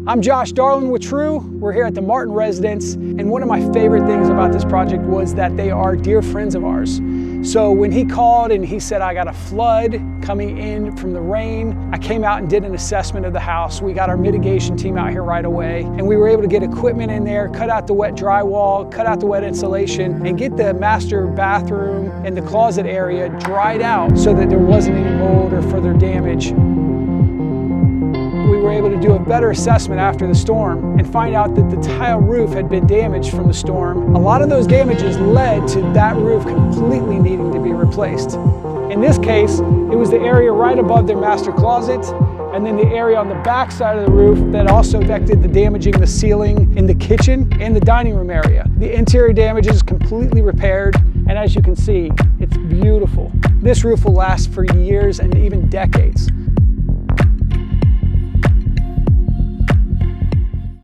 I'm Josh Darland with True. We're here at the Martin residence, and one of my favorite things about this project was that they are dear friends of ours. So when he called and he said, I got a flood coming in from the rain, I came out and did an assessment of the house. We got our mitigation team out here right away, and we were able to get equipment in there, cut out the wet drywall, cut out the wet insulation, and get the master bathroom and the closet area dried out so that there wasn't any mold or further damage. We were able to do a better assessment after the storm and find out that the tile roof had been damaged from the storm. A lot of those damages led to that roof completely needing to be replaced. In this case, it was the area right above their master closet, and then the area on the back side of the roof that also affected the damaging the ceiling in the kitchen and the dining room area. The interior damage is completely repaired, and as you can see, it's beautiful. This roof will last for years and even decades.